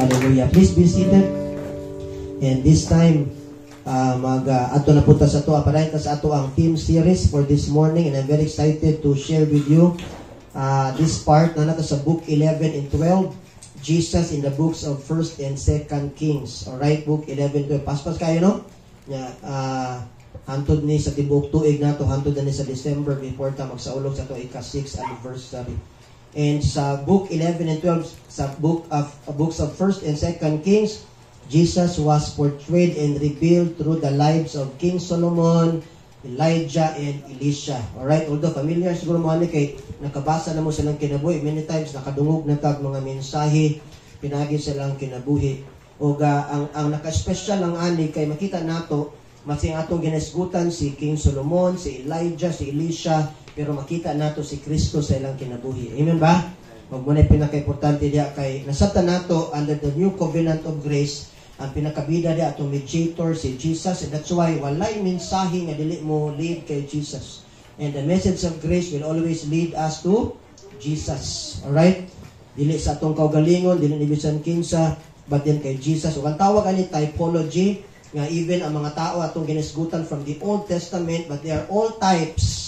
Hallelujah. Please be seated. And this time, ato na punta sa ato. Apalain ka sa ato ang theme series for this morning. And I'm very excited to share with you this part na nato sa book 11 and 12. Jesus in the books of 1st and 2nd Kings. Alright, book 11 and 12. Paspas kayo, no? Hantod ni sa tibok tuig na to, hantod na ni sa December before ta magsaulog sa to ika-6th anniversary. And sa book 11 and 12, sa books of 1st and 2nd Kings, Jesus was portrayed and revealed through the lives of King Solomon, Elijah, and Elisha. Alright, although familiar siguro mo kay nakabasa na mo silang kinabuhi. Many times nakadungog na tag mga mensahe, pinagi silang kinabuhi. O ang naka-special lang ani kay makita nato, masing atong ginesgutan si King Solomon, si Elijah, si Elisha, pero makita nato si Kristo sa ilang kinabuhi. Amen ba? Huwag mo na pinaka-importante diya kay nasabta nato under the new covenant of grace, ang pinakabida diya atong mediator si Jesus, and that's why walay mensahe nga dili mo lead kay Jesus. And the message of grace will always lead us to Jesus. Alright? Dili sa atong kaugalingon, dili ni bisan kinsa, but then kay Jesus. So, ang tawag ani typology, nga even ang mga tao atong ginesgutan from the Old Testament, but they are all types,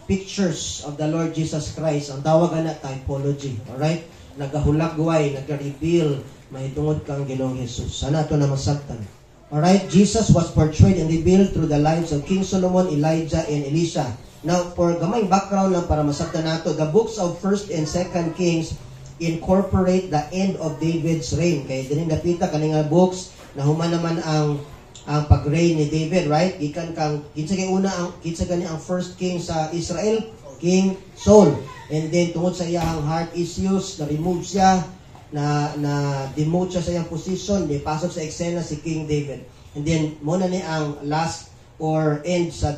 pictures of the Lord Jesus Christ. Ang tawag na typology. Alright? Nagahulagway, nag-reveal, mahitungod kang Ginoong Jesus. Sana ito na masabtan. Alright? Jesus was portrayed and revealed through the lives of King Solomon, Elijah, and Elisha. Now, for gamay background lang para masabtan nato, the books of 1st and 2nd Kings incorporate the end of David's reign. Kaya din napita kaninga books na human naman ang pag-reign ni David, right? Gikan kang kinsa gani ang first king sa Israel, King Saul. And then tungod sa iyang heart issues, na-remove siya, na demote siya sa iyang position, di pasok sa eksena si King David. And then muna ni ang last or end sa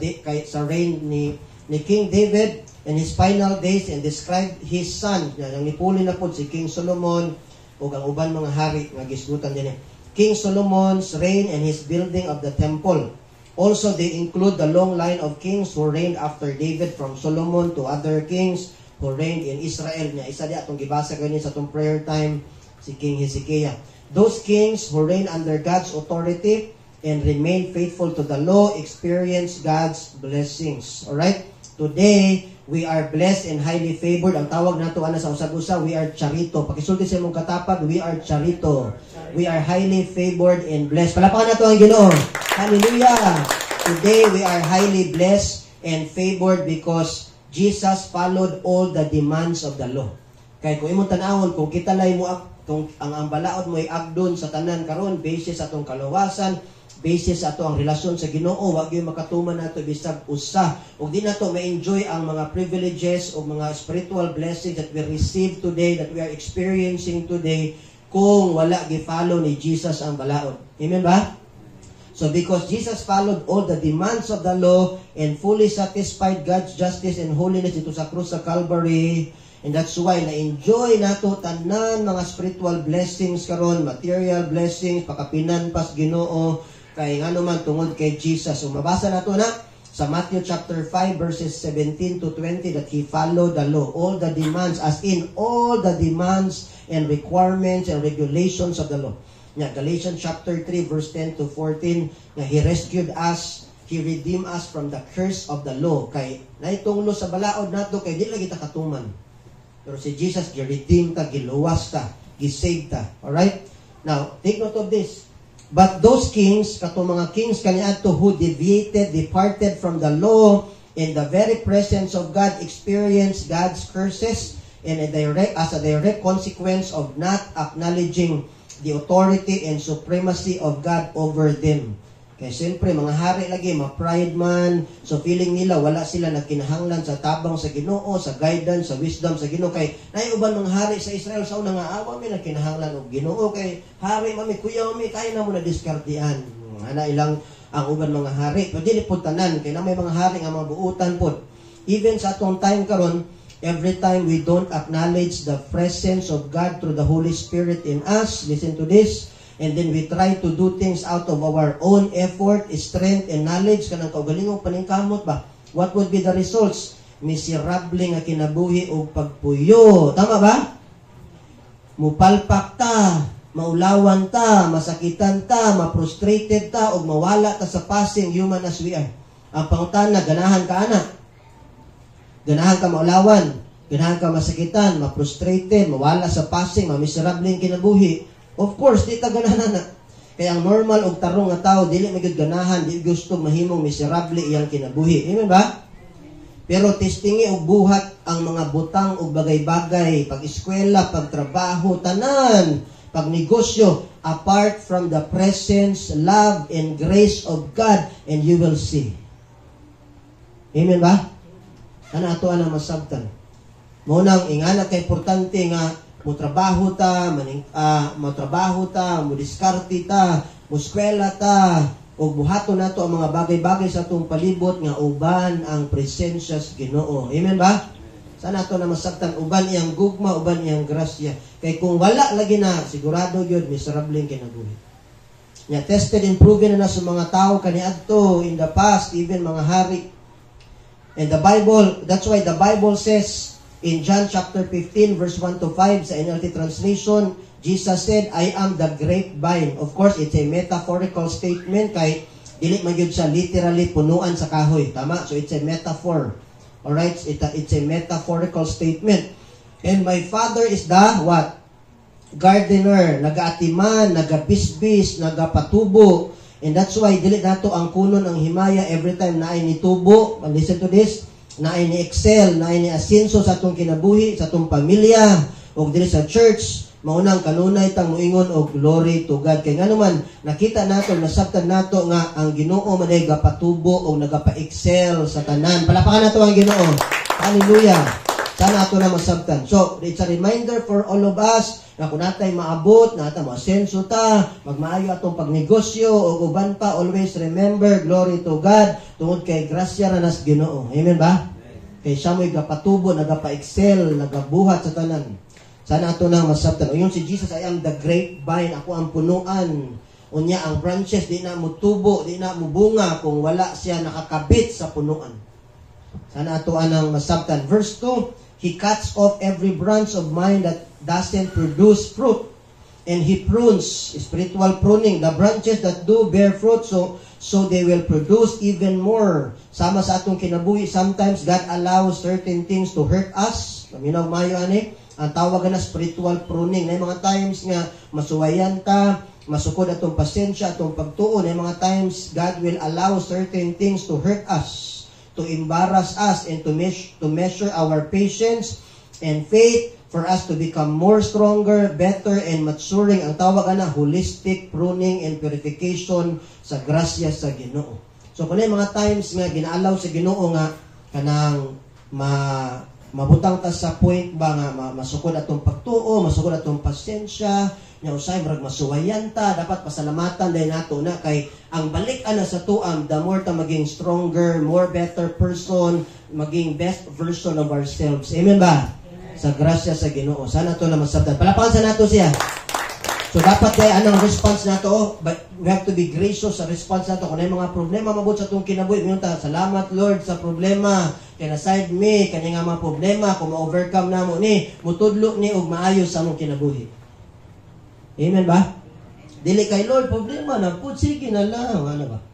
reign ni King David and his final days, and describe his son, ang nipuli na po si King Solomon o ang uban mga hari nga gisgutan din King Solomon's reign and his building of the temple. Also, they include the long line of kings who reigned after David, from Solomon to other kings who reigned in Israel. Isa di atong gibasa ganin sa atong prayer time, si King Hezekiah. Those kings who reigned under God's authority and remained faithful to the law experienced God's blessings. Alright? Today, we are blessed and highly favored. Ang tawag nato ana sa usag-usa, we are charito. Pakisulti sa imong katapag, we are charito. We are highly favored and blessed. Palapakan nato ang Ginoo. Hallelujah! Today, we are highly blessed and favored because Jesus followed all the demands of the law. Kaya kung imong tanawon, kung kita lay mo, kung ang balaod mo ay agdon sa tanan karon, basis atong kaluwasan, basis ato ang relasyon sa Ginoo, wag gyud makatuman nato bisag usa, ug di nato ma-enjoy ang mga privileges o mga spiritual blessings that we receive today, that we are experiencing today, kung wala gi-follow ni Jesus ang balaod. Amen ba? So because Jesus followed all the demands of the law and fully satisfied God's justice and holiness dito sa krus sa Calvary, and that's why na-enjoy nato tanan mga spiritual blessings karon, material blessings, pakapinanpas Ginoo, kay nga naman tungod kay Jesus. So mabasa nato na sa Matthew chapter 5 verses 17 to 20 that he followed the law, all the demands, as in all the demands and requirements and regulations of the law. Galatians chapter 3 verse 10 to 14, he rescued us, he redeemed us from the curse of the law. Kay naitunglo sa balaod nato kay di lagi ta katuman. Pero si Jesus gi-redeem ta, giluwas ta, gi-save ta. Alright? Now, take note of this. But those kings, katong mga kings kaniadto who departed from the law, in the very presence of God, experienced God's curses, and as a direct consequence of not acknowledging the authority and supremacy of God over them. Kaya siyempre, mga hari lagi, ma-pride man, so feeling nila, wala sila nagkinahanglan sa tabang sa Ginoo, sa guidance, sa wisdom sa Ginoo. Kay naiuban mga hari sa Israel, sa unang awa, may nagkinahanglan o Ginoo. Kay hari, mami, kuya, mami, kaya na mo na diskartian. Ana ilang ang uban mga hari. Pero dili po tanan, kaya na may mga hari nga mga buutan po. Even sa atong time karon, every time we don't acknowledge the presence of God through the Holy Spirit in us, listen to this, and then we try to do things out of our own effort, strength, and knowledge, kanang kaugalingong paningkamot ba? What would be the results? Miserable nga kinabuhi o pagpuyo. Tama ba? Mupalpak ta, maulawan ta, masakitan ta, ma-frustrated ta, o mawala ta sa passing human as we are. Ang pangutana, ganahan ka ana. Ganahan ka maulawan, ganahan ka masakitan, ma-frustrated, mawala sa passing, ma-miserable yung kinabuhi. Of course, di ta ganahan na. Kaya ang normal og tarong nga tao, dili magud ganahan, di gusto mahimong miserable iyang kinabuhi. Amen ba? Pero testingi og buhat ang mga butang og bagay-bagay, pag-eskwela, pagtrabaho, tanan, pagnegosyo, apart from the presence, love, and grace of God, and you will see. Amen ba? Ano ato ang masabtan? Munang ingana kay importante nga motrabaho ta, modiskarte ta, muskwela ta, o buhaton nato ang mga bagay-bagay sa atong palibot nga uban ang presensya sa Ginoo. Amen ba? Sana ato na masabtan uban iyang gugma, uban iyang grasya. Kay kung wala lagi na, sigurado yun, miserable ang kinabuhi. Nya tested and proven na sa mga tao kaniadto in the past, even mga hari. And the Bible, that's why the Bible says in John chapter 15 verse 1 to 5 sa NLT translation, Jesus said, I am the grapevine. Of course, it's a metaphorical statement kay dili man gyud siya literally punuan sa kahoy. Tama? So it's a metaphor. Alright? It's a metaphorical statement. And my Father is the what? Gardener. Nagaatiman, nagabisbis, nagapatubo. And that's why dili nato ang kunon ang himaya every time na ay nitubo. Listen to this. Na ay ni excel, na ay ni asenso sa atong kinabuhi, sa atong pamilya, o dili sa church. Maunang kanunay tang muingon og glory to God. Kay ngano man nakita nato, nasabtan nato nga ang Ginoo man ay gapatubo o nagapa-excel sa tanan. Palapakan nato ang Ginoo. Hallelujah. Sana ato na masabtan. So, it's a reminder for all of us na kung natay maabot, nata maasenso ta, magmaayo atong pagnegosyo o uban pa, always remember, glory to God, tungod kay grasya na nas Ginoo. Amen ba? Kay siya mo'y gapatubo, nagapa-excel, nagabuhat sa tanan. Sana ato na masabtan. O yun si Jesus, I am the grapevine, ako ang punuan. Unya ang branches, di na mutubo, di na mubunga kung wala siya nakakabit sa punuan. Sana ato ang masabtan. Verse 2, He cuts off every branch of mine that doesn't produce fruit. And He prunes, spiritual pruning, the branches that do bear fruit, so they will produce even more. Sama sa atong kinabuhi, sometimes God allows certain things to hurt us. Paminaw mayo ani. Ang tawag na spiritual pruning. Na mga times nga masuwayan ta, masukod atong pasensya, atong pagtuon. Na mga times God will allow certain things to hurt us, to embarrass us, and to measure our patience and faith for us to become more stronger, better, and maturing. Ang tawag na holistic pruning and purification sa grasya sa Ginoo. So kung mga times nga ginaalaw sa Ginoo nga kanang mabutang ta sa point ba nga masukod atong pagtuo, masukod atong pasensya, nya usay murag masuwayan ta, dapat pasalamatan dahil nato na kay ang balik ana sa tuam, the more ta maging stronger, more better person, maging best version of ourselves. Amen ba? Amen. Sa grasya sa Ginoo. Sana to na masabtan. Palapakan sa nato siya. So dapat kay anong response nato, but we have to be gracious sa response nato. Kung may mga problema mabot sa atong kinabuhi, minunta, salamat Lord sa problema. Kaya na-side me, kanya nga mga problema, kung ma-overcome na mo ni, mutudlo ni og maayos sa mong kinabuhi. Amen ba? Dili kay Lord, problema na po, sige na lang. Ano ba?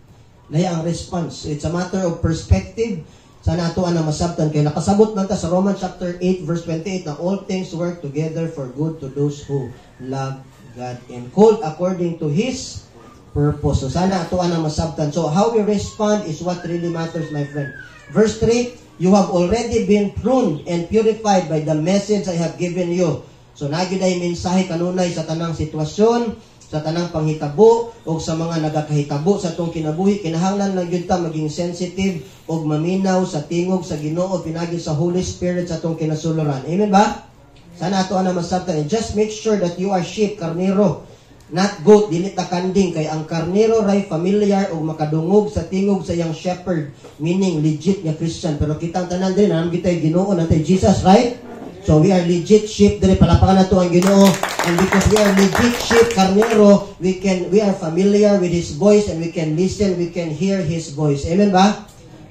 Lahi ang response. It's a matter of perspective. Sana ato na masabtan. Kaya nakasabot man ta sa Romans chapter 8 verse 28 na all things work together for good to those who love God and called according to His purpose. So sana ato na masabtan. So how we respond is what really matters, my friend. Verse 3, you have already been pruned and purified by the message I have given you. So nagiday mensahe kanunay sa tanang sitwasyon, sa tanang panghitabo, o sa mga nagakahitabo sa itong kinabuhi. Kinahanglan lang yun ta maging sensitive o maminaw sa tingog sa Ginoo pinagi sa Holy Spirit sa itong kinasuluran. Amen ba? Sana ato na masabtan. And just make sure that you are sheep, karnero, not goat, dili ta kanding. Kay ang karnero ray familiar o makadungog sa tingog sa iyang shepherd, meaning legit nga Christian. Pero kitang tanan din, nanam kita'y Ginoo natin Jesus, right? So we are legit sheep, dili palapakan nato ang Ginoo. And because we are legit sheep, karnero, we are familiar with His voice and we can listen, we can hear His voice. Amen ba?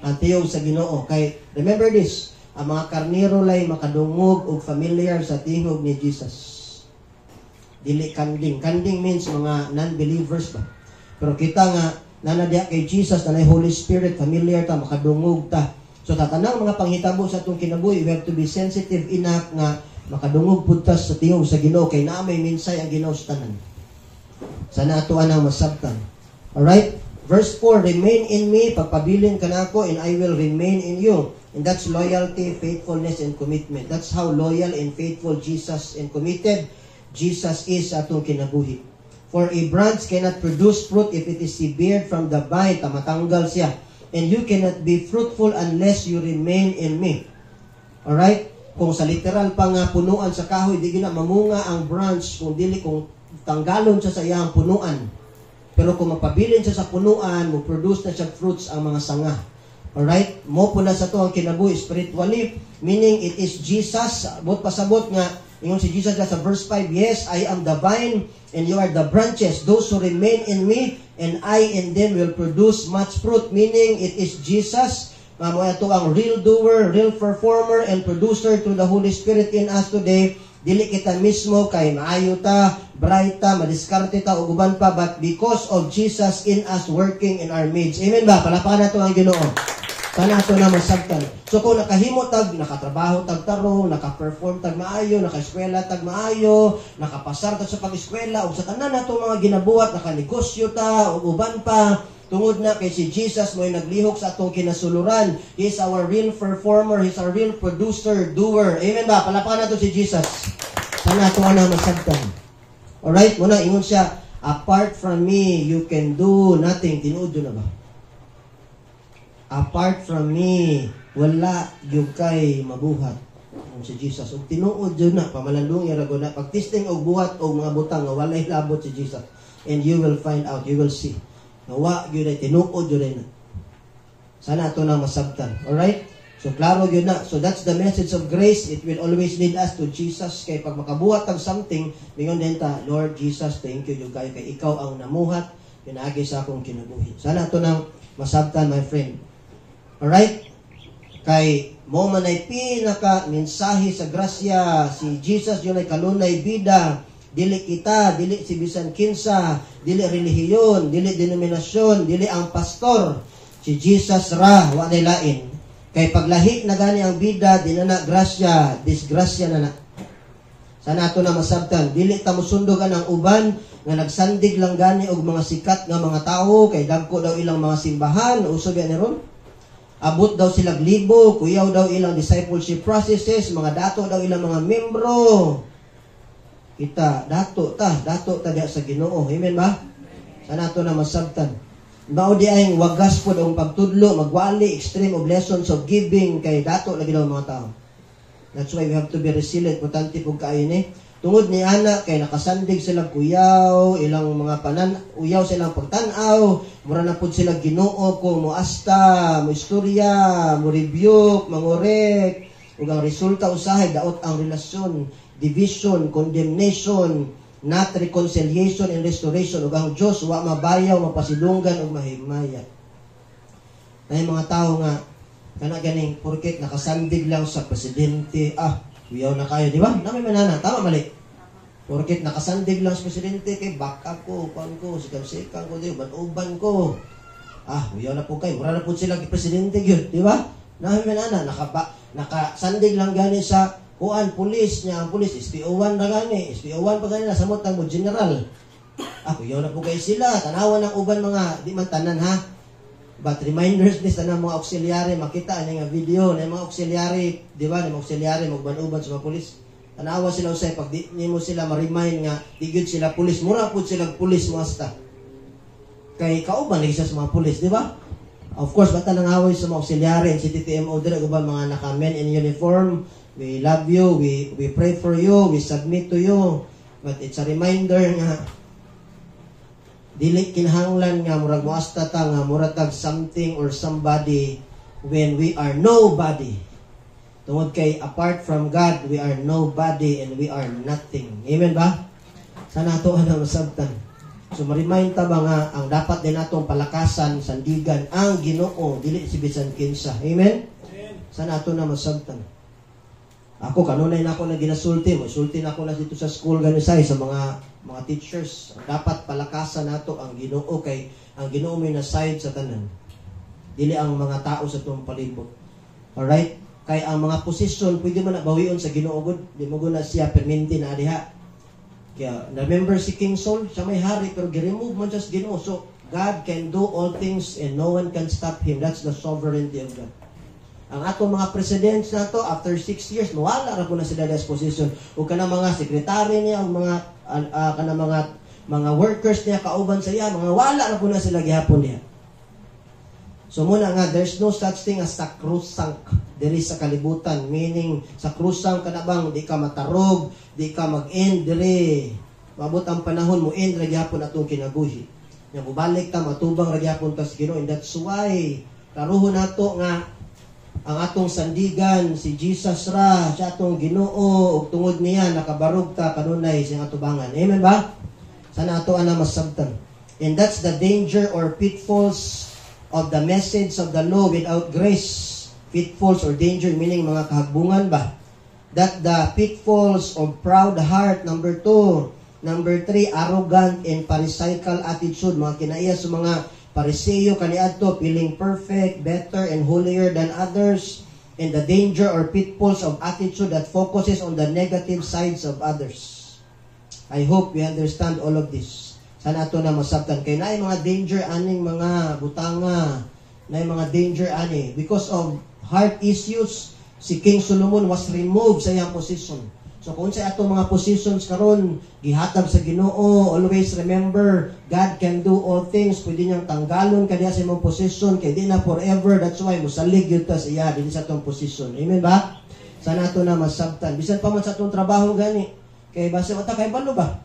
Ang tiyog sa Ginoo. Kay remember this, ang mga karnero lay makadungog o familiar sa tingog ni Jesus. dili kanding. Kanding means mga non-believers ba. Pero kita nga nanadya kay Jesus, nanay Holy Spirit, familiar ta, makadungog ta. So tatanang mga panghitabo sa atong kinabuhi, we have to be sensitive enough nga makadungog pud ta sa tingog sa Ginoo kay naa may minsay ang Ginoo sa tanan. Sana ato anang masabtan. Alright? Verse 4, remain in me, pagpabilin ka na ako, and I will remain in you. And that's loyalty, faithfulness, and commitment. That's how loyal and faithful Jesus and committed Jesus is sa atong kinabuhi. For a branch cannot produce fruit if it is severed from the vine, tamatanggal siya. And you cannot be fruitful unless you remain in me. Alright? Kung sa literal pa nga punuan sa kahoy, di gina mamunga ang branch kung dili kung tanggalon siya sa iyang punuan. Pero kung magpabilin siya sa punuan, mo-produce na siya fruits ang mga sanga. Alright? Mo po na sa to ang kinabuhi spiritually, meaning it is Jesus. Bot pasabot nga, ingon si Jesus sa verse 5, yes, I am the vine, and you are the branches. Those who remain in me, and I in them will produce much fruit. Meaning, it is Jesus. Mo ito ang real doer, real performer, and producer through the Holy Spirit in us today. Dili kita mismo kay maayo ta, bright ta, madiskarte ta, o uban pa, but because of Jesus in us working in our midst. Amen ba? Palapakan nato ang Ginoo. Sana ato na masabtan. So kung nakahimo tag, nakatrabaho tag tarong, naka-perform tag maayo, naka-eskwela tag maayo, nakapasar tag sa pag-eskwela, o sa tanan nato mga ginabuhat, naka-negosyo ta, o uban pa, tungod na kay si Jesus mo'y naglihok sa atong kinasuluran. He is our real performer, He is our real producer, doer. Amen ba? Palapakan nato si Jesus. Sana ato na masabtan. Alright? Muna, ingon siya, apart from me, you can do nothing. Tinuod na ba? Apart from me, wala yung kay mabuhat. Ang si Jesus. Ug tinuod yun na, pamalandong irago na. Pagtisting og buhat o mga butang, nga walay labot si Jesus. And you will find out, you will see. Nawa yun ay, tinuod yun ay na. Sana ito na masabtan. Alright? So, klaro yun na. So, that's the message of grace. It will always lead us to Jesus. Kay pag makabuhat ng something, mingon din ta, Lord Jesus, thank you yung kayo. Kay ikaw ang namuhat, pinagi sa akong kinabuhi. Sana ito na masabtan, my friend. Alright? Kay mo man ay pinaka mensahe sa grasya, si Jesus yun ay kalunay bida, dili kita, dili si bisan kinsa, dili relihiyon, dili denominasyon, dili ang pastor, si Jesus ra, wa nay lain. Kay paglahi na gani ang bida, di na grasya, disgrasya na na. Sana ato na masabtan, dili ta mosundogan ang uban nga nagsandig lang gani og mga sikat nga mga tawo, kay dagko daw ilang mga simbahan, usog ni ron. Abot daw sila libo, kuyaw daw ilang discipleship processes, mga dato daw ilang mga membro. Kita, dato ta diya sa Ginoo. Amen ba? Sana ito na masabtan. Mao di ay wagas po ang pagtudlo, magwali, extreme of lessons of giving, kay dato lagi daw mga tao. That's why we have to be resilient. Importante po kayo ni. Tungod ni Ana, kay nakasandig silang kuyaw, ilang mga uyaw silang pagtanaw, mura na po sila Ginoo kung moasta, mo istorya, mo rebuke, mangorek, ug ang resulta usahay, daot ang relasyon, division, condemnation, not reconciliation and restoration, ug ang Diyos, wa mabayaw, mapasidunggan, ug mahimaya. Na mga tao nga, kana ganing, porket nakasandig lang sa presidente, uyaw na kayo, di ba? Nami manana, tama mali. Porket nakasandig lang sa presidente, kay backup ko, upan ko, sikang-sikang ko, uban ko. Uyaw na po kayo, mura na po sila presidente yun, di ba? Nami manana, nakasandig lang gani sa kuan, pulis niya, ang pulis, SPO1 na gani, SPO1 pa gani, nasamot ang mo, general. Uyaw na po kayo sila, tanawan ng uban mga, di man tanan ha, but reminders this na mga auxiliary, makita nga video na mga auxiliary, di ba, na mga auxiliary magban-uban sa mga pulis. Tanawa sila usay pag di mo sila ma-remind nga di gyud sila pulis, mura pud sila pulis muasta. Kay kauban lagi sa mga pulis, di ba? Of course, bata nang away sa mga auxiliary and CTTMO dire uban mga naka-men in uniform. We love you, we pray for you, we submit to you. But it's a reminder nga dili kinahanglan nga murag muasta ta nga murag tag something or somebody when we are nobody. Tungod kay apart from God, we are nobody and we are nothing. Amen ba? Sana ato ang masabtan. So ma-remind ta ba nga ang dapat din natong palakasan, sandigan ang Ginoo, dili si bisan kinsa. Amen? Sana ato na masabtan. Ako kanunay na ako na ginasulti mo. Sulti na ako na dito sa schoolganisay sa mga mga teachers, dapat palakasan nato ang Ginoo kay ang Ginoo may na-side sa tanan. Dili ang mga tao sa itong palibot. Alright? Kay ang mga posisyon, pwede man na bawion sa Ginoo gud. Di mo guna siya perminti na diha. Kaya, remember si King Saul, siya may hari, pero gi-remove man just Ginoo. So, God can do all things and no one can stop Him. That's the sovereignty of God. Ang atong mga presidents na to, after 6 years, mawala ra po na sila sa position. O kana mga sekretary niya, ang mga kana mga workers niya, kauban sa iya, mga wala ra po na sila gihapon niya. So muna nga, there's no such thing as sakrusang diri sa kalibutan. Meaning, sakrusang ka na bang, di ka matarog, di ka mag-end diri. Mabot ang panahon mo, end ra gihapon atong kinabuhi. Nga mubalik ta, matubang ra gihapon ta sa Ginoo. And that's why, karuhon nato nga, ang atong sandigan, si Jesus ra, siya atong Ginoo, ug tungod niya, nakabarog ta kanunay sa atubangan. Amen ba? Sana ato ana masabtan. And that's the danger or pitfalls of the message of the law without grace. Pitfalls or danger, meaning mga kahagbungan ba? That the pitfalls of proud heart, number 2. Number 3, arrogant and pharisaical attitude. Mga kinaiya sa mga Pariseo kaniadto, feeling perfect, better, and holier than others, and the danger or pitfalls of attitude that focuses on the negative sides of others. I hope we understand all of this. Sana ito na masabtan. Kaya na mga danger aning mga butanga, na mga danger ani. Because of heart issues, si King Solomon was removed sa iyang position. So kung sa atong mga positions karon gihatag sa Ginoo, always remember, God can do all things. Pwede niyang tanggalon kaniya sa imong position, kay di na forever. That's why musalig yun ta sa iya din sa atong position. Amen ba? Sana ato na masabtan. Bisan pa man sa atong trabaho gani. Kay base mata kay balo ba?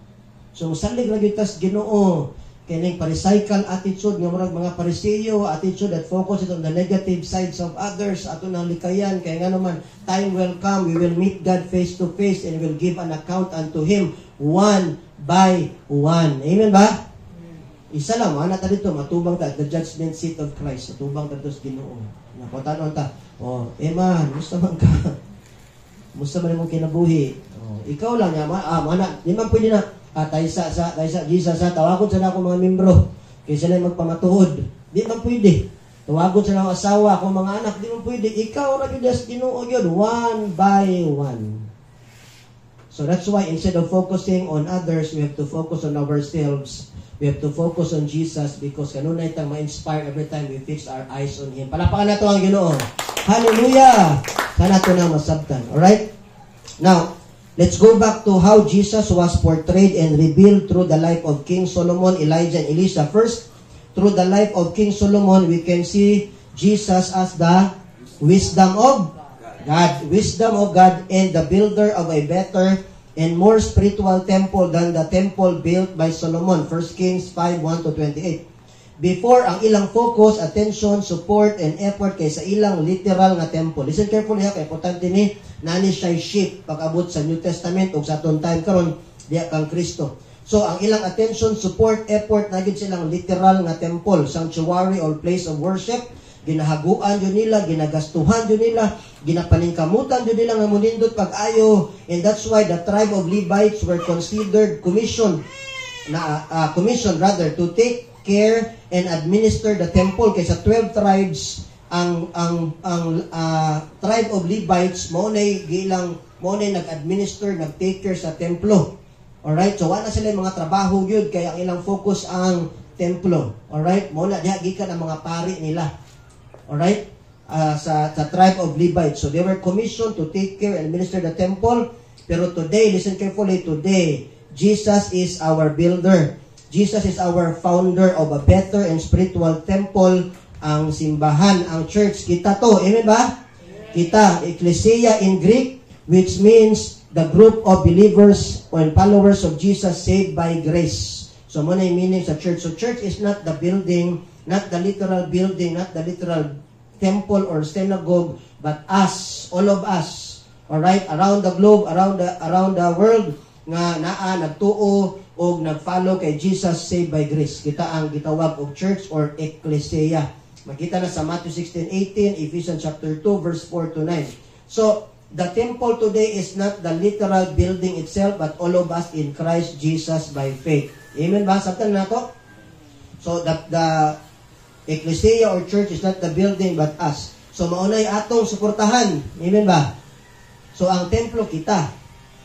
So musalig ra gyud ta sa Ginoo. Kining pharisaical attitude nga murag mga Pariseo, attitude that focuses on the negative sides of others, ato nang likayan kay nga naman time will come, we will meet God face to face and will give an account unto Him one by one. Amen ba? Isa lang, ana ta dito matubang ta at the judgment seat of Christ. Matubang ta sa Ginoo. Nakotanon ta. Oh, man, musta man ka? Musta man imong kinabuhi? Oh, ikaw lang ya, mana, di man pwede na tayo sa Jesus sa tawagon sa ako mga membro kay sila magpamatuod. Di man pwede. Tawagon sa akong asawa, akong mga anak, di man pwede. Ikaw ra gyud as Ginoo gyud, one by one. So that's why instead of focusing on others, we have to focus on ourselves. We have to focus on Jesus because kanunay tang ma-inspire every time we fix our eyes on Him. Palapakan nato ang Ginoo. Hallelujah! Sana to na masabtan. Alright? Now, let's go back to how Jesus was portrayed and revealed through the life of King Solomon, Elijah, and Elisha. First, through the life of King Solomon, we can see Jesus as the wisdom of God. Wisdom of God and the builder of a better and more spiritual temple than the temple built by Solomon. 1 Kings 5:1-28. Before, ang ilang focus, attention, support, and effort kay sa ilang literal nga temple. Listen carefully ha, kay importante ni nani siya shift pag-abot sa New Testament o sa atong time karon diya kang Kristo. So, ang ilang attention, support, effort, na gid silang literal nga temple, sanctuary or place of worship. Ginahaguan yun nila, ginagastuhan yun nila, ginapaningkamutan yun nila nga munindot pag-ayo. And that's why the tribe of Levites were considered commissioned to take care and administer the temple. Kaysa 12 tribes, ang tribe of Levites mo na nag-administer, nag-take care sa templo. Alright? So wala sila mga trabaho yun, kaya ang ilang focus ang templo. Alright? Mo na diha gikan ang mga pari nila. Alright? Sa tribe of Levites. So they were commissioned to take care and administer the temple. Pero today, listen carefully, today, Jesus is our builder. Jesus is our founder of a better and spiritual temple. Ang simbahan, ang church, kita to. Amen ba? Kita, ecclesia in Greek, which means the group of believers or followers of Jesus saved by grace. So muna yung meaning sa church. So church is not the building, not the literal building, not the literal temple or synagogue, but us, all of us. Alright? Around the globe, around the world, nga naa, nagtuo, o nag-follow kay Jesus saved by grace. Kita ang gitawag og church or ecclesia. Makita na sa Matthew 16:18, Ephesians chapter 2, verse 4-9. So, the temple today is not the literal building itself, but all of us in Christ Jesus by faith. Amen ba? Sabtan na to? So, the ecclesia or church is not the building, but us. So, maunay atong suportahan. Amen ba? So, ang templo kita.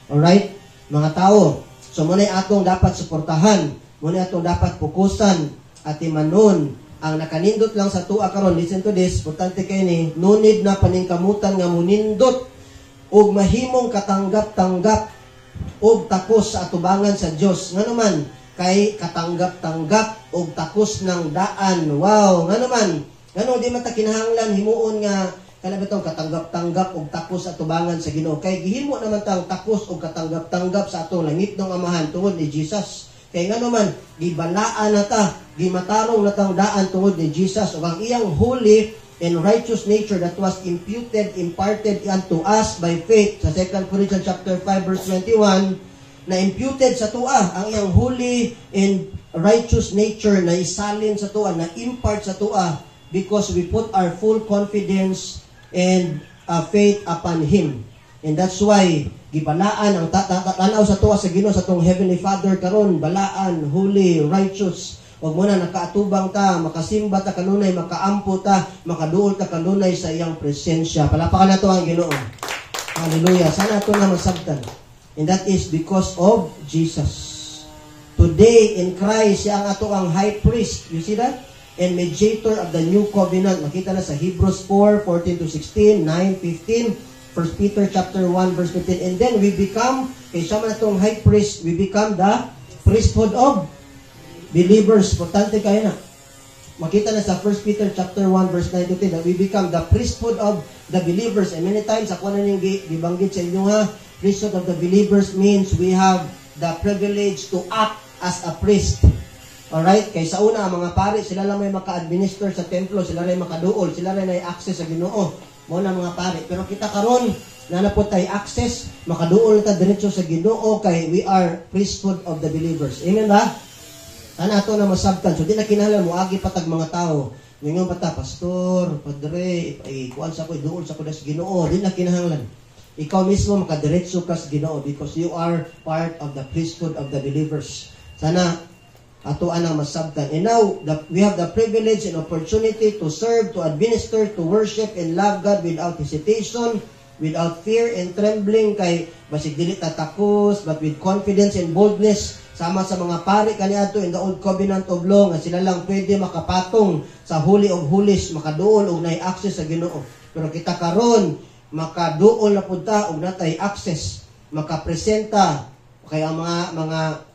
Alright? Mga tao. So, maunay atong dapat suportahan. Maunay atong dapat pukusan at imanon. Ang nakanindot lang sa tuwa karon, listen to this, importante kayo ni, no need na paningkamutan nga munindot og mahimong katanggap-tanggap og takos sa atubangan sa Dios. Nga naman, kay katanggap-tanggap og takos ng daan. Wow, nga naman, ngano di man ta kinahanglan himuon nga kana bitong katanggap-tanggap og takos sa atubangan sa Ginoo. Kay gihimo naman tang takos og katanggap-tanggap sa atong langit ng Amahan tungod ni Jesus. Kay nga naman, gibalaan na ta, gimatarong na tang daan tungod ni Jesus, o ang iyang holy and righteous nature that was imparted unto us by faith. Sa 2 Corinthians chapter 5 verse 21, na imputed sa tua, ang iyang holy and righteous nature na isalin sa tua, na impart sa tua, because we put our full confidence and faith upon Him. And that's why, gibalaan ang tanaw sa tuwa sa Ginoo sa tong Heavenly Father karon, balaan, holy, righteous. Huwag mo na nakaatubang ta, makasimba ta kanunay, makaampo ta, makaduol ta kanunay sa iyang presensya. Palapakan na to ang Ginoo. Hallelujah. Sana ito na masabtan. And that is because of Jesus. Today in Christ, siya ang ato ang high priest. You see that? And mediator of the new covenant. Makita na sa Hebrews 4:14-16, 9:15, 1 Peter chapter 1 verse 15. And then we become, kay siya man itong high priest, we become the priesthood of believers. Importante kayo na. Makita na sa 1 Peter chapter 1 verse 9 to 10 that we become the priesthood of the believers. And many times, ako na yung gibanggit sa inyo ha, priesthood of the believers means we have the privilege to act as a priest. Alright? Kay sa una, ang mga pari, sila lang may maka-administer sa templo, sila rin makaduol, sila rin ay access sa Ginoo. Muna mga pari. Pero kita karon na napod tayo access, makaduol ta diretso sa Ginoo kay we are priesthood of the believers. Amen ba? Ana ato na masabtan. So di na kinahanglan mo agi patag mga tao. Ningon pata, pastor, padre, kuan sa ko, duol sa ko sa Ginoo. Di na kinahanglan. Ikaw mismo makadiretso ka sa Ginoo because you are part of the priesthood of the believers. Sana ato anang masabtan. And now, we have the privilege and opportunity to serve, to administer, to worship, and love God without hesitation, without fear and trembling, kay basig dili tatakos, but with confidence and boldness, sama sa mga pari kaniadto in the old covenant of law, nga sila lang pwede makapatong sa Holy of Holies, makaduol og nay access sa Ginoo. Pero kita karon makaduol na pud ta og natay access, makapresenta, kay ang mga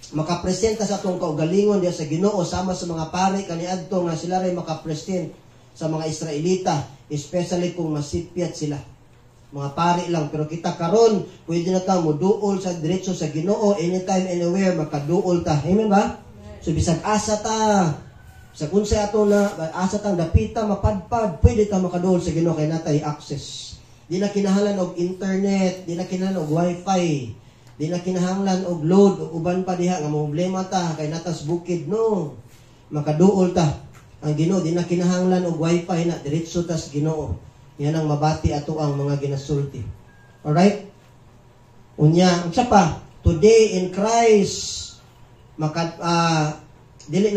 makapresenta sa atong kaugalingon diya sa Ginoo sama sa mga pari kaniadto nga sila ray makapresent sa mga Israelita, especially kung masipyat sila. Mga pari lang, pero kita karon pwede na ta moduol sa diretso sa Ginoo anytime anywhere, makaduol ta. Amen ba? So bisag asa ta sa unsay ato na asa tang dapita mapadpad, pwede ta makaduol sa Ginoo kay natay access. Di na kinahanglan og internet, di na kinahanglan og wifi, di na kinahanglan og load o uban pa diha nga problema ta kay natas bukid, no. Makaduol ta ang Ginoo, di na kinahanglan og wifi na, diretso tas Ginoo. Yan ang mabati ato ang mga ginasulti. Alright? Unya, unsa pa? Today in Christ dili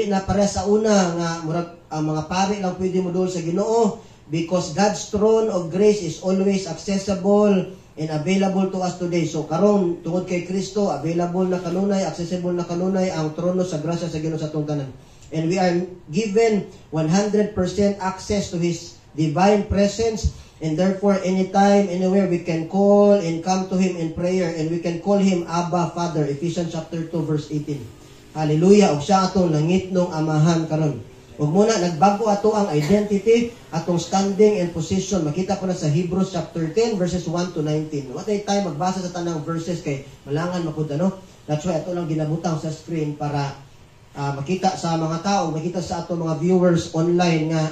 na para sa una nga murag ang mga pari lang pwede moduol sa Ginoo because God's throne of grace is always accessible and available to us today. So karon tungod kay Kristo, available na kanunay, accessible na kanunay ang trono sa grasya sa Ginoo sa atong tanan. And we are given 100% access to His divine presence, and therefore anytime, anywhere we can call and come to Him in prayer, and we can call Him Abba Father. Ephesians chapter 2 verse 18. Hallelujah. Og siya atong langitnong amahan karon. Ug muna nagbago ato ang identity, atong standing and position. Makita ko na sa Hebrews chapter 10 verses 1 to 19. Watay time magbasa sa tanang verses kay malangan mapud no. That's why ato lang ginabutang sa screen para makita sa mga tao, makita sa ato mga viewers online nga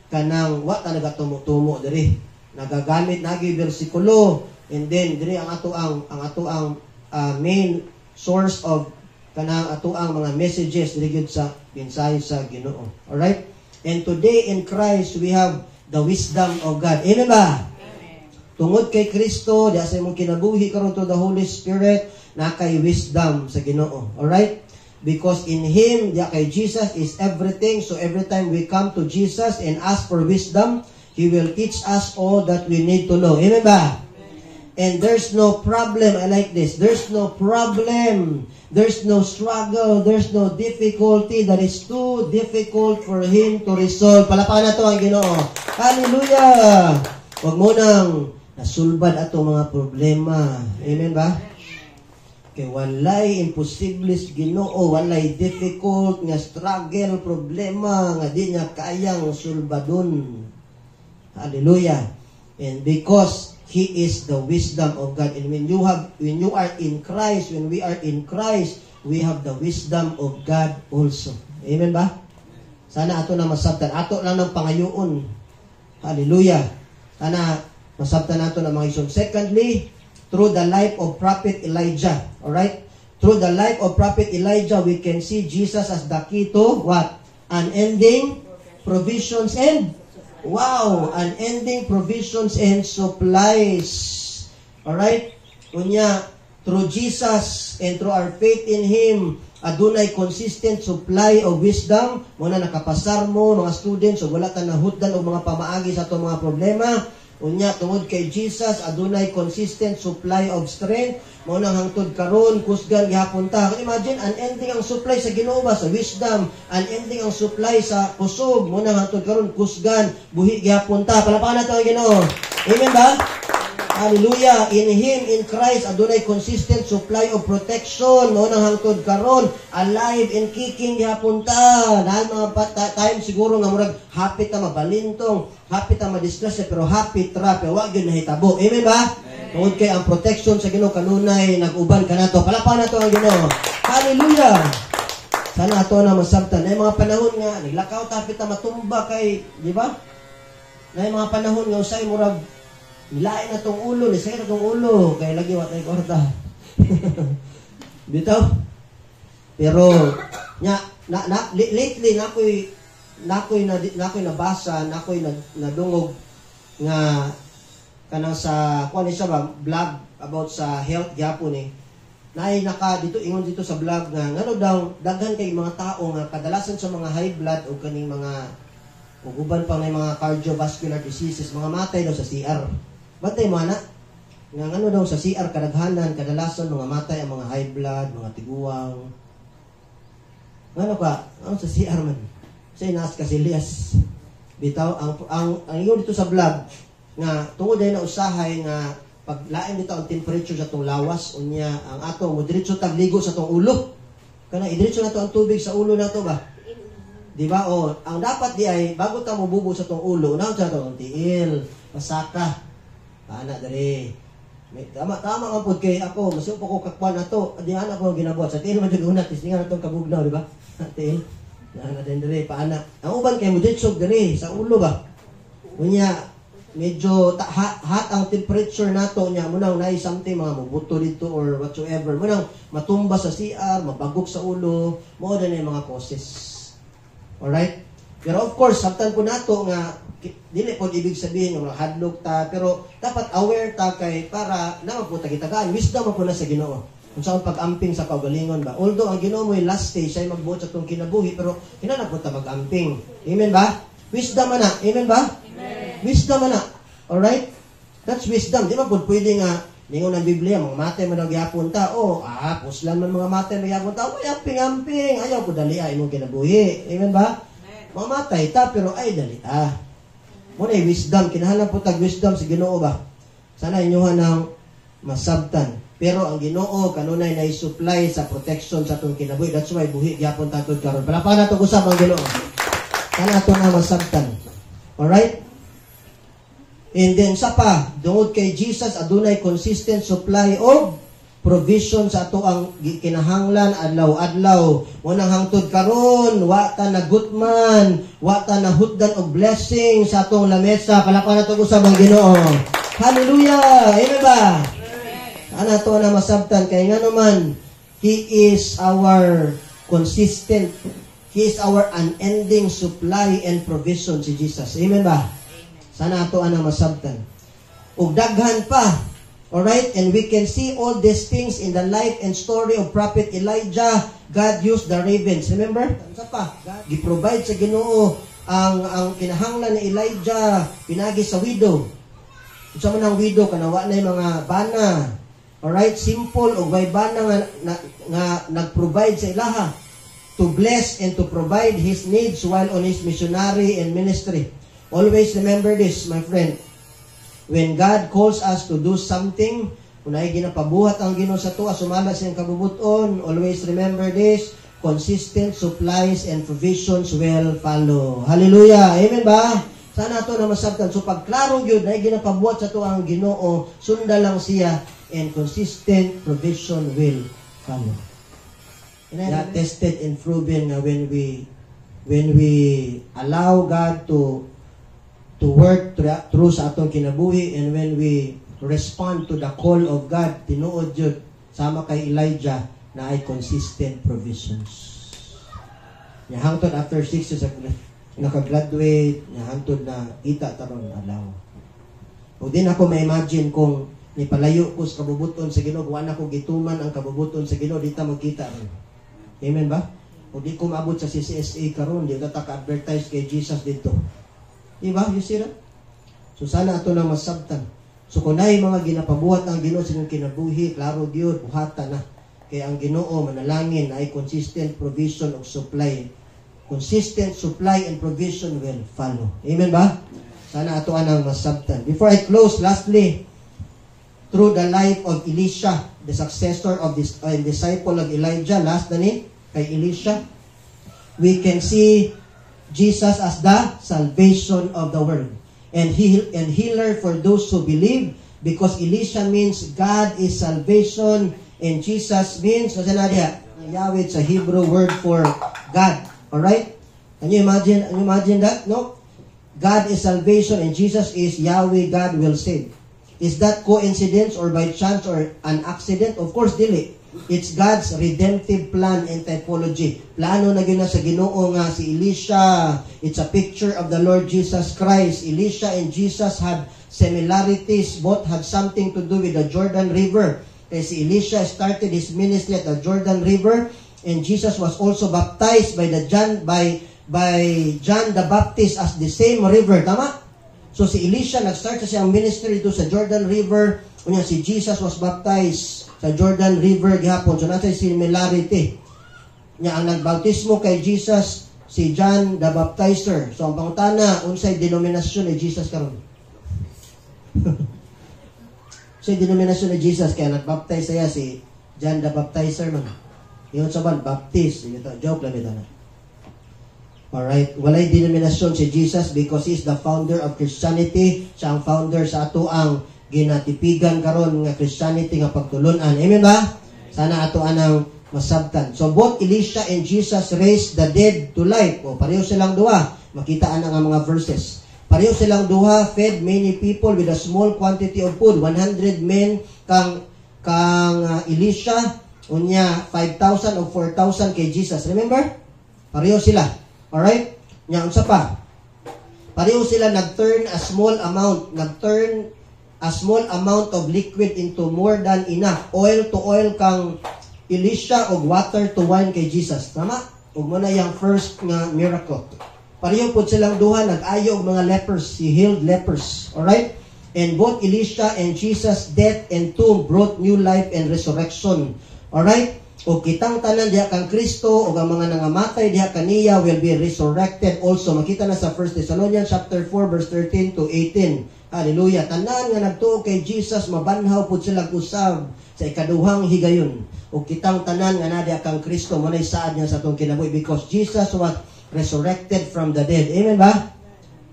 kanang wa talaga tumo diri. Nagagamit nagi bersikulo, and then diri ang ato ang main source of kanang ato ang mga messages diri gyud sa mensahe sa Ginoo. All right? And today in Christ we have the wisdom of God. Amen ba? Amen. Tungod kay Kristo, di sa imong kinabuhi karon to the Holy Spirit, na kay wisdom sa Ginoo. Alright? Because in Him, di kay Jesus is everything. So every time we come to Jesus and ask for wisdom, He will teach us all that we need to know. Amen ba? And there's no problem. I like this. There's no problem. There's no struggle. There's no difficulty that is too difficult for Him to resolve. Palapakan na ito ang Ginoo. Hallelujah! Huwag mo nang nasulbad ato mga problema. Amen ba? Kay walay imposible Ginoo, walay difficult nga struggle, problema nga di niya kayang sulbadon. Hallelujah! And because He is the wisdom of God. And when you are in Christ, when we are in Christ, we have the wisdom of God also. Amen ba? Sana ato na masabtan. Ato lang ng pangayoon. Hallelujah. Sana masabtan nato na mga isyon. Secondly, through the life of Prophet Elijah. Alright? Through the life of Prophet Elijah, we can see Jesus as the key to what? Unending provisions and wow! Unending provisions and supplies. Alright? Unya, through Jesus and through our faith in Him, adunay consistent supply of wisdom. Muna nakapasar mo, mga students, o wala ta nahutdan o mga pamaagi sa itong mga problema. Unya, tungod kay Jesus, adunay consistent supply of strength. Muna hangtod karon kusgan gihapon ta. Imagine, unending ang supply sa Ginoo ba sa wisdom, unending ang supply sa kusog. Muna hangtod karon kusgan buhi gihapon ta. Palapakan nato ang Ginoo. Amen ba? Hallelujah. In Him, in Christ, adunay consistent supply of protection. Muna hangtod karon alive and kicking gihapon ta. Dahil mga time siguro nga murag happy ta mabalintong, happy ta madisgrasya, pero happy tra pero wa gyud nahitabo. Amen ba? Tungod kay ang protection sa Ginoo kanunay nag-uban kanato. Palapakan nato ang Ginoo. Hallelujah. Sana ato na masabtan. Nay mga panahon nga naglakaw ta pita matumba kay, di ba? Nay mga panahon nga usay murag nilain na tong ulo, nisay na tong ulo kay lagi wa tay kwarta. Bitaw. Pero nya lately nakoy nabasa, nakoy nadungog nga kanang sa kuan siya ba vlog about sa health gyapon Nay naka dito ingon dito sa vlog nga ngano daw daghan kay mga tao nga kadalasan sa mga high blood o kaning mga uban pa may mga cardiovascular diseases, mga matay daw sa CR. Batay mo ana nga ngano daw sa CR kadaghanan kadalasan mga matay ang mga high blood, mga tiguang. Ngano ka? Ang sa CR man. Say nas Casillas. Bitaw ang ingon dito sa vlog nga tungod ay na usahay nga paglain dito ang temperature sa tong lawas unya ang ato mo diretso tagligo sa tong ulo kana idiretso na to ang tubig sa ulo nato ba di ba o ang dapat di ay bago ta mo bubo sa tong ulo unaw sa tong tiil pasaka ana dere tama ang pud kay ako masupo ko kakwan ato di ana ko ginabuhat sa tiil man jud una tisningan natong kabugnaw di ba tiil ana dere paana ang uban kay mo diretso dere sa ulo ba unya medyo hot ang temperature nato niya munang naay something mga mubuto dito or whatsoever munang matumba sa CR mabagok sa ulo mo na mga causes. Alright, pero of course sabtan po nato nga dili po ibig sabihin nga hadlok ta pero dapat aware ta kay para naman po tagitagaan wisdom po na sa Ginoo kung saan pag-amping sa kaugalingon ba although ang Ginoo mo last stage ay magbuot sa tong kinabuhi pero kinahanglan po ta mag-amping. Amen ba? Wisdom na. Amen ba? Wisdom na. Alright? That's wisdom. Di ba po pwede nga, ningon ng Biblia, mga matay mo nagyapon ta. Puslan man mga matay magyapon ta. Amping. Ayaw po dali imong kinabuhi. Amen ba? Mga matay ta, pero ay dali Muna wisdom. Kinahanglan po tag wisdom sa Ginoo ba? Sana inyuhan ng masabtan. Pero ang Ginoo kanunay na i-supply sa protection sa itong kinabuhi. That's why buhi gyapon ta tud karon. Palapakan nato usab ang Ginoo. Sana ito na masabtan. Alright? And then sa pa, tungod kay Jesus, adunay consistent supply of provision sa ato ang kinahanglan adlaw-adlaw. Munang hangtod karon, wa ta nagutman, wa ta nahutdan og blessing sa atong lamesa. Palapakan nato usab ang Ginoo. Hallelujah! Amen ba? Ana to na masabtan kay ngano man, He is our consistent. He is our unending supply and provision si Jesus. Amen ba? Sana ato ana masabtan. ug daghan pa. Alright? And we can see all these things in the life and story of Prophet Elijah. God used the ravens. Remember? Ano pa? Gi-provide sa Ginoo ang kinahanglan ni Elijah pinagi sa widow. Unsa man ang widow kanawa na mga bana. Alright? Simple ug may bana nga nag-provide sa ilaha to bless and to provide his needs while on his missionary and ministry. Always remember this, my friend. When God calls us to do something, unay ginapabuhat ang Ginoo sa tuwa, sumala siyang kabubuton, always remember this, consistent supplies and provisions will follow. Hallelujah! Amen ba? Sana ito na masabtan. So pagklaro yun, na ginapabuhat sa tuwa ang Ginoo, sunda lang siya, and consistent provision will follow. Yeah, tested and proven na when we allow God to work through sa atong kinabuhi, and when we respond to the call of God, tinuod yun, sama kay Elijah, na ay consistent provisions. Nya hangtod after 6 years nakagraduate, nya hangtod na kita tarong alaw. O din ako ma-imagine kung nipalayo ko sa kabubuton sa Ginoo, wala ko gituman ang kabubuton sa Ginoo, dita magkita ron. Amen ba? O di ko maabot sa CCSA karon, di ka ka-advertise kay Jesus dito. Diba? You see that? So sana ato na masabtan. So kung na mga ginapabuhat ang Ginoo sa inyong kinabuhi, klaro gyud buhata na. Kaya ang Ginoo manalangin na ay consistent provision of supply. Consistent supply and provision will follow. Amen ba? Sana ato anang masabtan. Before I close, lastly, through the life of Elisha, the successor of this disciple of Elijah, last na ni kay Elisha, we can see Jesus as the salvation of the world and healer for those who believe, because Elisha means God is salvation and Jesus means Yahweh, sa Hebrew word for God. Alright? Can you imagine that? No? God is salvation and Jesus is Yahweh, God will save. Is that coincidence or by chance or an accident? Of course, dili. It's God's redemptive plan and typology. Plano na yun na sa Ginoo nga si Elisha. It's a picture of the Lord Jesus Christ. Elisha and Jesus had similarities. Both had something to do with the Jordan River. Si Elisha started his ministry at the Jordan River, and Jesus was also baptized by John the Baptist as the same river. Tama? So si Elisha nag-start sa siyang ministry dito sa Jordan River. Unya si Jesus was baptized sa Jordan River gihapon. So nasa similarity. Nya ang nagbautismo kay Jesus si John the Baptizer. So ang pangutana, unsay denominasyon ni Jesus karon? So denominasyon ni Jesus kaya nagbaptize siya si John the Baptizer man. Iyon sa ban Baptist. Ito joke lang ito na. Alright, walay denominasyon si Jesus because He is the founder of Christianity. Siya ang founder sa ato ang ginatipigan karon nga Christianity nga pagtulunan. Amen ba? Sana ato anang masabtan. So both Elisha and Jesus raised the dead to life. O pareho silang duha. Makitaan ang mga verses. Pareho silang duha fed many people with a small quantity of food. 100 men kang Elisha, unya 5,000 o 4,000 kay Jesus. Remember? Pareho sila. Alright? Nya unsa pa? Pareho sila nag-turn a small amount of liquid into more than enough. Oil to oil kang Elisha o water to wine kay Jesus. Tama? Ug mo na yung first nga miracle. Pareho po silang duha nag-ayo og mga lepers. He healed lepers. Alright? And both Elisha and Jesus' death and tomb brought new life and resurrection. Alright? O kitang tanan diha kang Kristo o ang mga nangamatay diha kaniya will be resurrected also. Makita na sa 1 Thessalonians chapter 4 verse 13 to 18. Hallelujah. Tanan nga nagtuo kay Jesus mabanhaw pud sila usab sa ikaduhang higayon. O kitang tanan nga na diha kang Kristo mo nay saad niya sa atong kinabuhi because Jesus was resurrected from the dead. Amen ba?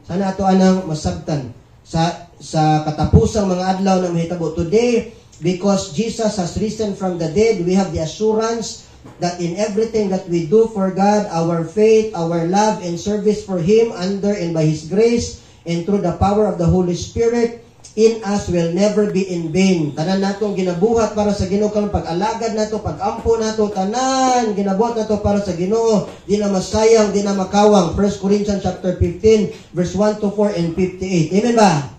Sana ato anang masabtan sa katapusang mga adlaw na mahitabo today. Because Jesus has risen from the dead, we have the assurance that in everything that we do for God, our faith, our love, and service for Him under and by His grace, and through the power of the Holy Spirit, in us will never be in vain. Tanan natong ginabuhat para sa Ginoo, kang pag-alagad nato, pag-ampo nato, tanan ginabuhat nato para sa Ginoo, di na masayang, di na makawang. 1 Corinthians chapter 15, verse 1 to 4 and 58. Amen ba?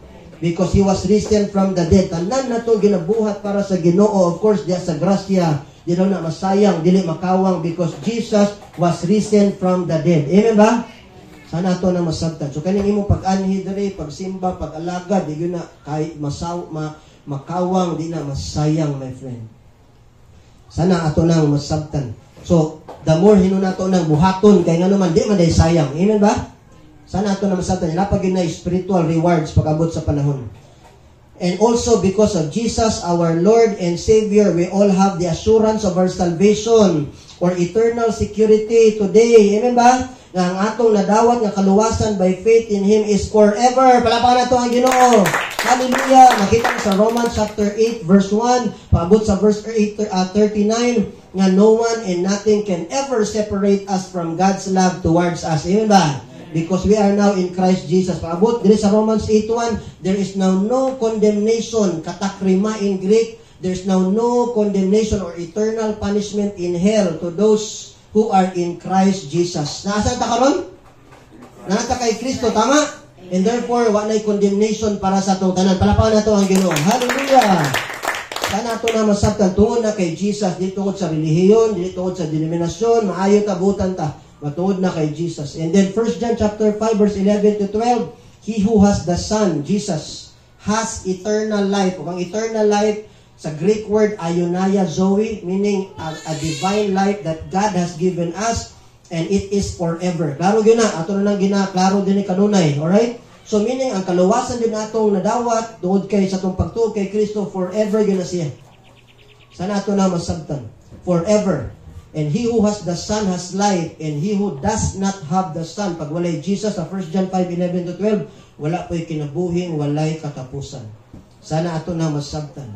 because He was risen from the dead. Tanan na itong ginabuhat para sa Ginoo. Of course, diya sa grasya, di daw na masayang, dili makawang, because Jesus was risen from the dead. Amen ba? Sana ito na masabtan. So, kaning imo pag-anhi diri, pagsimba, pag-alaga, di yun na kahit makawang, di na masayang, my friend. Sana ato nang masabtan. So, the more hinunato nang buhaton, kaya nga naman, di man day sayang. Amen ba? Sana ato na masabtan. Napagin na spiritual rewards pag-abot sa panahon. And also, because of Jesus, our Lord and Savior, we all have the assurance of our salvation or eternal security today. Amen ba? Nga ang atong nadawat nga kaluwasan by faith in Him is forever. Palapakan nato ang Ginoo. Hallelujah. Makita sa Romans chapter 8 verse 1, paabot sa verse 39, nga no one and nothing can ever separate us from God's love towards us. Amen ba? Because we are now in Christ Jesus. Paabot diri sa Romans 8:1, there is now no condemnation, katakrima in Greek. There's now no condemnation or eternal punishment in hell to those who are in Christ Jesus. Nasaan ta karon? Nata kay Kristo, tama? And therefore, wala condemnation para sa atong tanan. Palapakan nato ang Ginoo. Hallelujah! Sana ato na masabtan tungod na kay Jesus, di tungod sa relihiyon, di tungod sa denominasyon, maayo tabutan ta. Matuod na kay Jesus. And then 1 John chapter 5 verse 11 to 12, He who has the Son, Jesus, has eternal life. O ang eternal life, sa Greek word, Ionia Zoe, meaning a divine life that God has given us, and it is forever. Klaro yun na. Ato na lang klaro din ni kanunay. Alright? So meaning, ang kaluwasan din natong nadawat, tungod kay sa itong pagtuog kay Kristo, forever yun na siya. Sana ato na masabtan. Forever. And he who has the Son has life, and he who does not have the Son, pag walay Jesus, sa 1 John 5:11 to 12, wala po'y kinabuhing, walay katapusan. Sana ato na masabtan.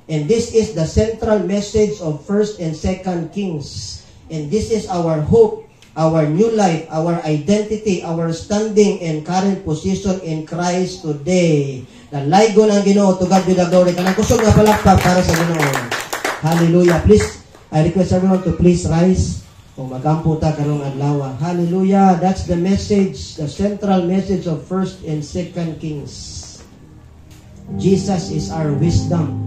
And this is the central message of 1 and 2 Kings. And this is our hope, our new life, our identity, our standing and current position in Christ today. Nalaygo ng Ginoo, to God be the glory. Kanang kusog nga palakpak para sa Ginoo. Hallelujah. Please, I request everyone to please rise kung magampo ta karong adlaw. Hallelujah. That's the message, the central message of 1 and 2 Kings. Jesus is our wisdom.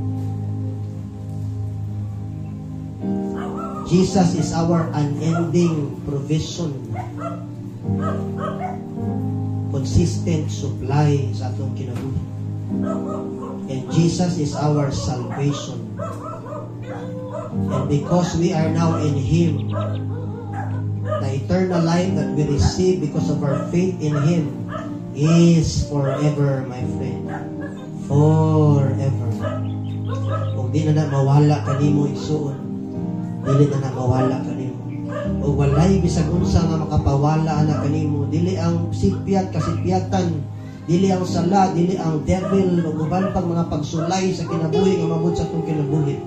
Jesus is our unending provision. Consistent supply sa atong kinabuhi. And Jesus is our salvation. And because we are now in Him, the eternal life that we receive because of our faith in Him is forever, my friend. Forever. Kung di na mawala kanimo igsuon, dili na mawala kanimo. O walay bisag unsa nga makapawala ana kanimo, dili ang sipyat kasipyatan, dili ang sala, dili ang devil, o uban pang mga pagsulay sa kinabuhi nga mabot sa atong kinabuhi.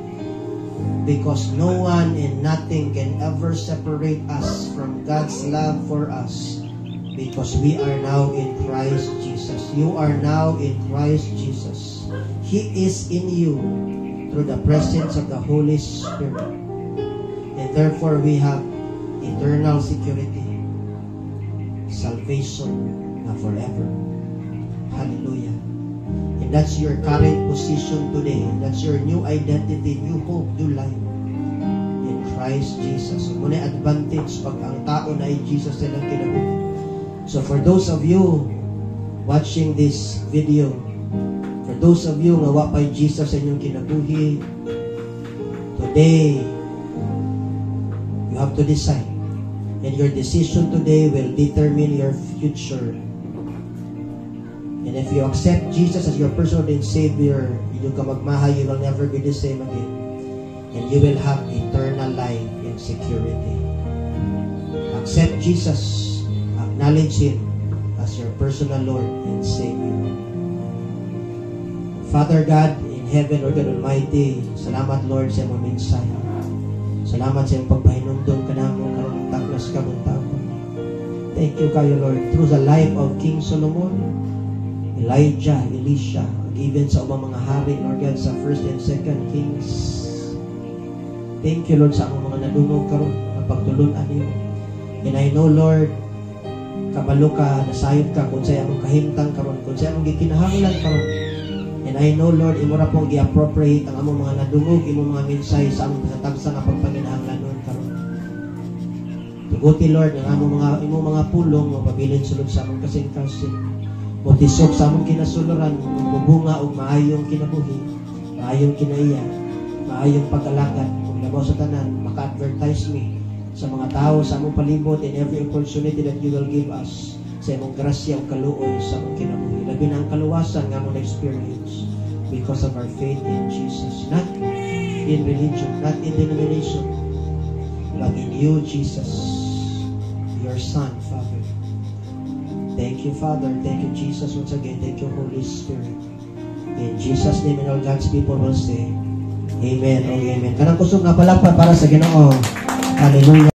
Because no one and nothing can ever separate us from God's love for us. Because we are now in Christ Jesus. You are now in Christ Jesus. He is in you through the presence of the Holy Spirit. And therefore we have eternal security, salvation forever. Hallelujah. And that's your current position today. That's your new identity, new hope, new life in Christ Jesus. So, muna advantage pag ang tao na ay Jesus silang kinabuhi. So for those of you watching this video, for those of you nga wapay Jesus sa inyong kinabuhi, today, you have to decide. And your decision today will determine your future. And if you accept Jesus as your personal and Savior, you ka magmahay, you will never be the same again. And you will have eternal life and security. Accept Jesus. Acknowledge Him as your personal Lord and Savior. Father God in heaven, Lord God Almighty, salamat Lord sa iyong mensahe. Salamat sa iyong pagpahinumdum ka namin karong taklas ka mong tao. Thank you kayo Lord. Through the life of King Solomon, Elijah, Elisha, given sa ubang mga hari, Lord God, sa 1 and 2 Kings. Thank you, Lord, sa akong mga nadungog karon, ang pagtulunan niyo. And I know, Lord, kabalo ka, nasayod ka, kung sa'yo among kahimtang karon, kung sa'yo among gikinahanglan karon. And I know, Lord, imo ra pong gi-appropriate ang among mga nadungog, imong mga mensahe sa among tagsa nga pagpanginahanglan nun karon. Tuguti, Lord, ang imong mga pulong, mapabilin sulod sa among kasing-kasing. Mutisok sa among kinasuluran, mubunga og maayong kinabuhi, maayong kinaiya, maayong pag-alagad, kung labaw sa tanan, maka-advertise me sa mga tao, sa among palibot, in every opportunity that you will give us, sa imong grasya o kaluoy sa among kinabuhi. Labi na ang kaluwasan nga among experience because of our faith in Jesus. Not in religion, not in denomination, but in you, Jesus, your Son, Father. Thank you, Father. Thank you, Jesus, once again. Thank you, Holy Spirit. In Jesus' name, and all God's people will say, Amen. Oh, Amen. Kanang kusog nga palakpan para sa Ginoo. Hallelujah.